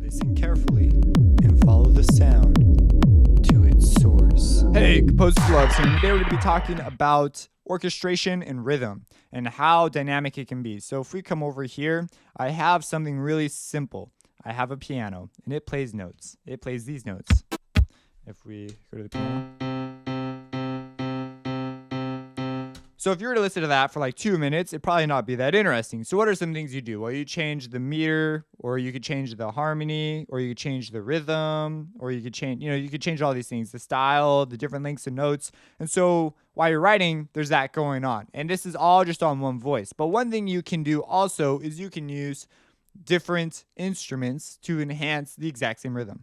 Listen carefully and follow the sound to its source. Hey, Composers Love here. Today we're going to be talking about orchestration and rhythm and how dynamic it can be. So if we come over here, I have something really simple. I have a piano and it plays notes. It plays these notes. If we go to the piano. So if you were to listen to that for like 2 minutes, it'd probably not be that interesting. So what are some things you do? Well, you change the meter, or you could change the harmony, or you could change the rhythm, or you could change, you could change all these things, the style, the different lengths of notes. And so while you're writing, there's that going on. And this is all just on one voice. But one thing you can do also is you can use different instruments to enhance the exact same rhythm.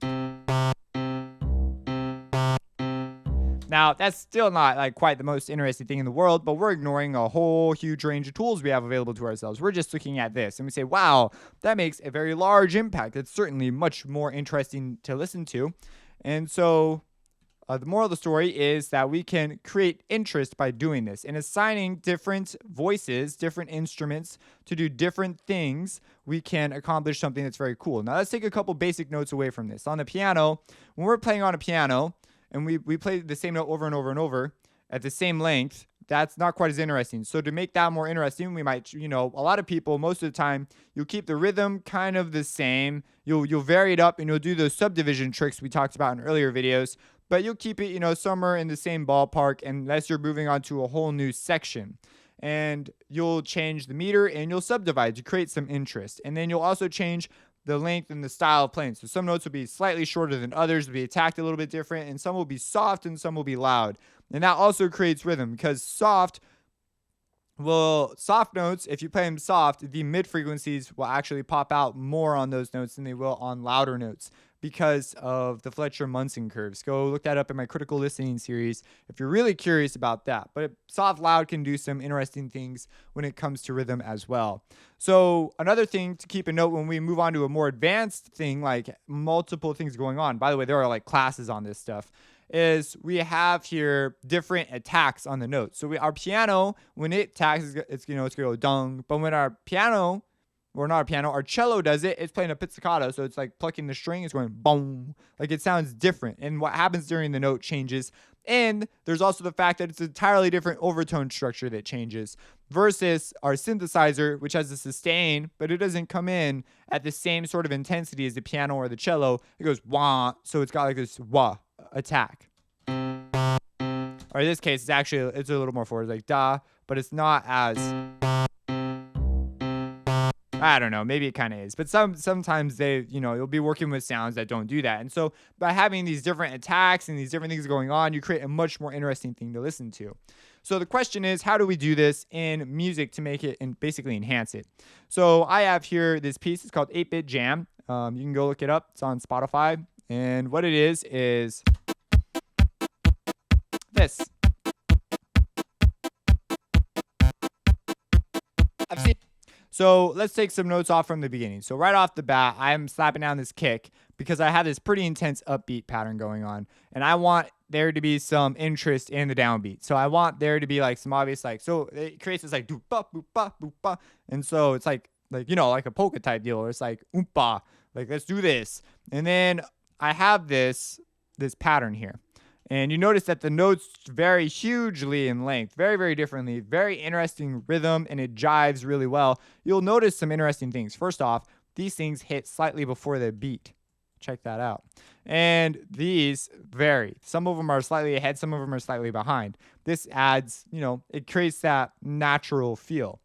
Now, that's still not like quite the most interesting thing in the world, but we're ignoring a whole huge range of tools we have available to ourselves. We're just looking at this and we say, wow, that makes a very large impact. It's certainly much more interesting to listen to. And so the moral of the story is that we can create interest by doing this and assigning different voices, different instruments to do different things. We can accomplish something that's very cool. Now, let's take a couple basic notes away from this. On the piano, when we're playing on a piano, and we play the same note over and over and over at the same length, that's not quite as interesting. So to make that more interesting, we might, a lot of people, most of the time, you'll keep the rhythm kind of the same. You'll vary it up, and you'll do those subdivision tricks we talked about in earlier videos, but you'll keep it, somewhere in the same ballpark unless you're moving on to a whole new section. And you'll change the meter, and you'll subdivide to create some interest. And then you'll also change the length and the style of playing. So some notes will be slightly shorter than others, will be attacked a little bit different, and some will be soft and some will be loud. And that also creates rhythm because soft notes, if you play them soft, the mid frequencies will actually pop out more on those notes than they will on louder notes because of the Fletcher-Munson curves. Go look that up in my critical listening series if you're really curious about that. But soft loud can do some interesting things when it comes to rhythm as well. So another thing to keep a note when we move on to a more advanced thing, like multiple things going on. By the way, there are like classes on this stuff. Is we have here different attacks on the notes. So our piano, when it attacks, it's gonna go dung. But when our piano, or not our piano, our cello does it, it's playing a pizzicato. So it's like plucking the string, it's going boom. Like it sounds different. And what happens during the note changes. And there's also the fact that it's an entirely different overtone structure that changes versus our synthesizer, which has a sustain, but it doesn't come in at the same sort of intensity as the piano or the cello. It goes wah. So it's got like this wah attack. Or in this case, it's a little more forward, like da, but it's not as, I don't know, maybe it kind of is. But sometimes you'll be working with sounds that don't do that. And so by having these different attacks and these different things going on, you create a much more interesting thing to listen to. So the question is, how do we do this in music to make it and basically enhance it? So I have here this piece. It's called 8-Bit Jam. You can go look it up. It's on Spotify. And what it is this. So let's take some notes off from the beginning. So right off the bat, I'm slapping down this kick because I have this pretty intense upbeat pattern going on. And I want there to be some interest in the downbeat. So I want there to be like some obvious, so it creates this like doop ba boop ba boop ba. And so it's like a polka type deal, where it's like oompa, like let's do this. And then I have this pattern here. And you notice that the notes vary hugely in length, very, very differently, very interesting rhythm, and it jives really well. You'll notice some interesting things. First off, these things hit slightly before the beat. Check that out. And these vary. Some of them are slightly ahead, some of them are slightly behind. This adds, it creates that natural feel.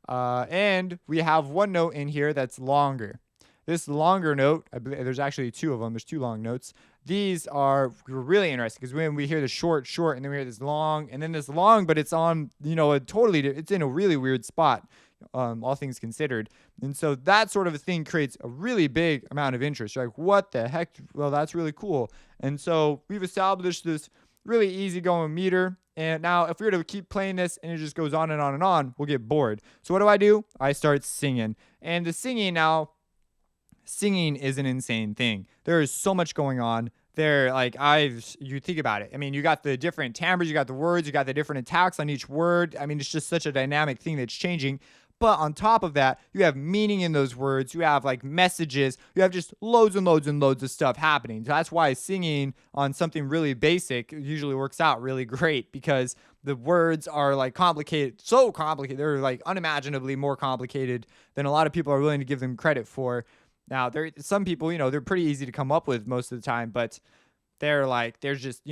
And we have one note in here that's longer. This longer note, I believe there's actually two of them. There's two long notes. These are really interesting because when we hear the short, and then we hear this long, and then this long, but it's on, it's in a really weird spot, all things considered. And so that sort of a thing creates a really big amount of interest. You're like, what the heck? Well, that's really cool. And so we've established this really easygoing meter. And now if we were to keep playing this and it just goes on and on and on, we'll get bored. So what do? I start singing. And the singing is an insane thing. There is so much going on there. You think about it. I mean, you got the different timbres, you got the words, you got the different attacks on each word. I mean, it's just such a dynamic thing that's changing. But on top of that, you have meaning in those words. You have like messages. You have just loads and loads and loads of stuff happening. So that's why singing on something really basic usually works out really great, because the words are like complicated, so complicated. They're like unimaginably more complicated than a lot of people are willing to give them credit for. Now, some people, they're pretty easy to come up with most of the time, but there's just,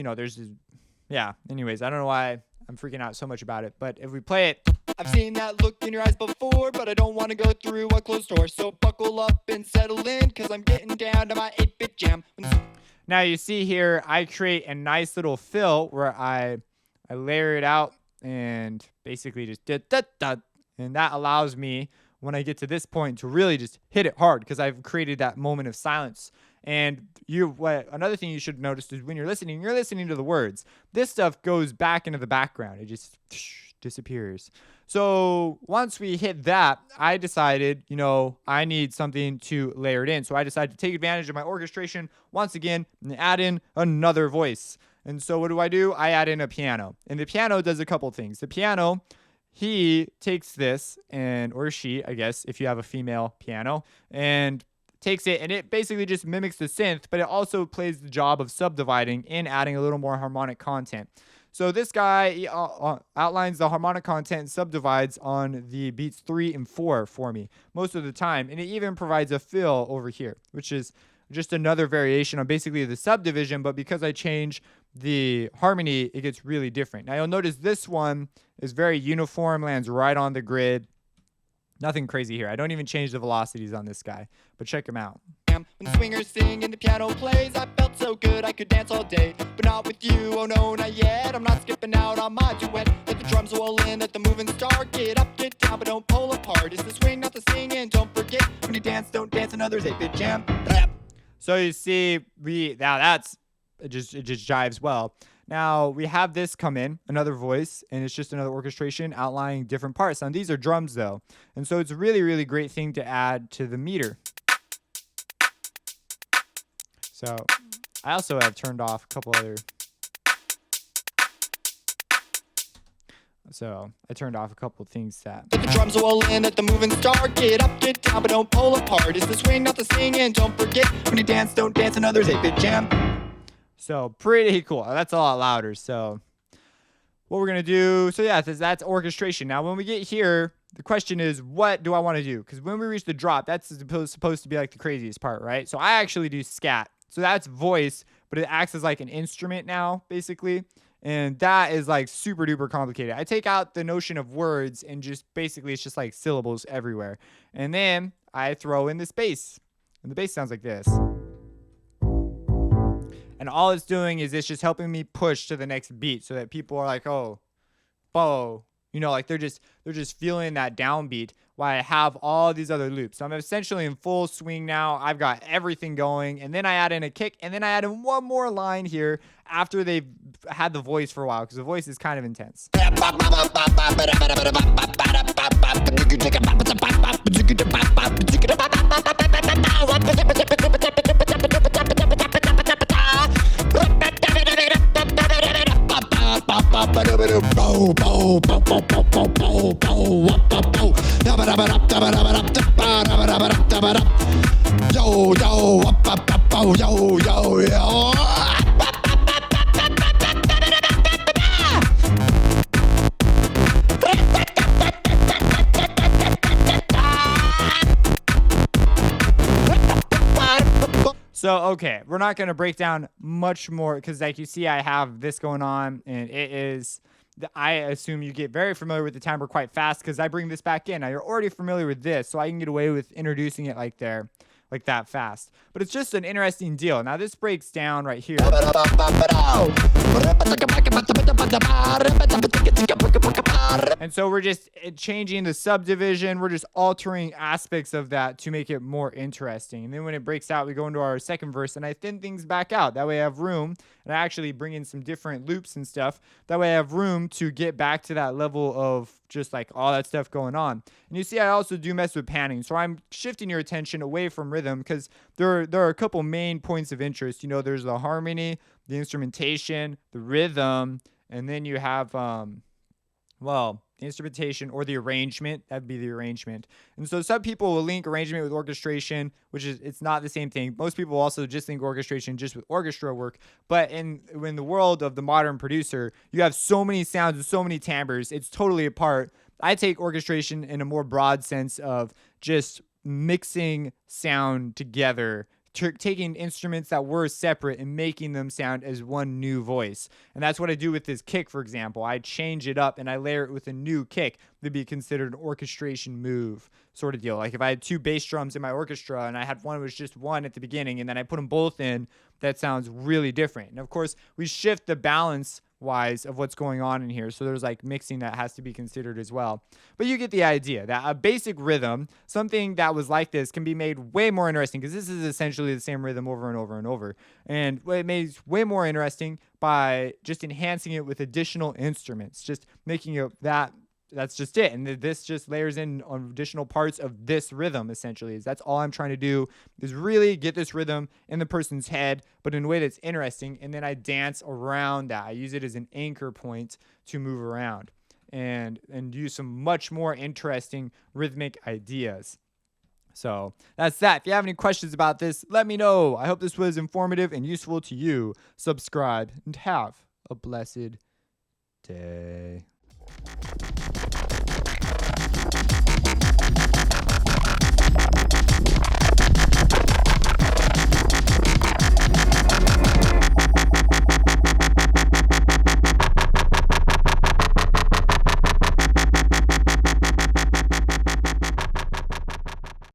yeah. Anyways, I don't know why I'm freaking out so much about it, but if we play it. I've seen that look in your eyes before, but I don't want to go through a closed door. So buckle up and settle in, cause I'm getting down to my 8-bit jam. Now you see here, I create a nice little fill where I layer it out and basically just and that allows me, when I get to this point, to really just hit it hard, because I've created that moment of silence. And another thing you should notice is when you're listening to the words. This stuff goes back into the background. It just disappears. So once we hit that, I decided, I need something to layer it in. So I decided to take advantage of my orchestration once again and add in another voice. And so what do? I add in a piano. And the piano does a couple things. The piano, he takes this, or she, I guess, if you have a female piano, and takes it, and it basically just mimics the synth, but it also plays the job of subdividing and adding a little more harmonic content. So this guy outlines the harmonic content and subdivides on the beats 3 and 4 for me most of the time. And it even provides a fill over here, which is just another variation on basically the subdivision. But because I change the harmony, it gets really different. Now you'll notice this one is very uniform, lands right on the grid. Nothing crazy here. I don't even change the velocities on this guy, but check him out. When the swingers sing and the piano plays, I felt so good I could dance all day. But not with you, oh no, not yet. I'm not skipping out on my duet. Let the drums roll in, let the moving start. Get up, get down, but don't pull apart. It's the swing, not the singing. Don't forget, when you dance, don't dance another's 8-bit jam. So you see, it just jives well. Now we have this come in, another voice, and it's just another orchestration outlining different parts. Now these are drums though, and so it's a really, really great thing to add to the meter. So I also have turned off a couple other. So I turned off a couple things that. Let the drums roll in, let the moving start. Get up, get down, but don't pull apart. It's the swing, not the singing. Don't forget, when you dance, don't dance another's 8-bit jam. So pretty cool. That's a lot louder. So what we're going to do. So yeah, that's orchestration. Now when we get here, the question is, what do I want to do? Because when we reach the drop, that's supposed to be like the craziest part, right? So I actually do scat. So that's voice, but it acts as like an instrument now, basically. And that is like super duper complicated. I take out the notion of words and just basically it's just like syllables everywhere. And then I throw in this bass. And the bass sounds like this. And all it's doing is it's just helping me push to the next beat so that people are like, oh, like they're just feeling that downbeat while I have all these other loops. So I'm essentially in full swing now. I've got everything going, and then I add in a kick, and then I add in one more line here after they've had the voice for a while, because the voice is kind of intense. So, okay, we're not going to break down much more because, like you see, I have this going on, and it is, I assume you get very familiar with the timer quite fast because I bring this back in. Now, you're already familiar with this, so I can get away with introducing it like that fast. But it's just an interesting deal. Now, this breaks down right here. And so we're just changing the subdivision. We're just altering aspects of that to make it more interesting. And then when it breaks out, we go into our second verse and I thin things back out. That way I have room, and I actually bring in some different loops and stuff. That way I have room to get back to that level of just like all that stuff going on. And you see, I also do mess with panning. So I'm shifting your attention away from rhythm because there are a couple main points of interest. There's the harmony, the instrumentation, the rhythm, and then you have, the instrumentation, or the arrangement. That'd be the arrangement. And so some people will link arrangement with orchestration, which is it's not the same thing. Most people also just link orchestration just with orchestra work. But in the world of the modern producer, you have so many sounds and so many timbres. It's totally apart. I take orchestration in a more broad sense of just mixing sound together, taking instruments that were separate and making them sound as one new voice. And that's what I do with this kick, for example. I change it up and I layer it with a new kick that'd be considered an orchestration move sort of deal. Like if I had two bass drums in my orchestra and I had one was just one at the beginning and then I put them both in, that sounds really different. And of course, we shift the balance wise of what's going on in here. So there's like mixing that has to be considered as well. But you get the idea that a basic rhythm, something that was like this, can be made way more interesting because this is essentially the same rhythm over and over and over. And it made way more interesting by just enhancing it with additional instruments, just making it that's just it. And this just layers in on additional parts of this rhythm, essentially. That's all I'm trying to do is really get this rhythm in the person's head, but in a way that's interesting. And then I dance around that. I use it as an anchor point to move around and use some much more interesting rhythmic ideas. So that's that. If you have any questions about this, let me know. I hope this was informative and useful to you. Subscribe and have a blessed day.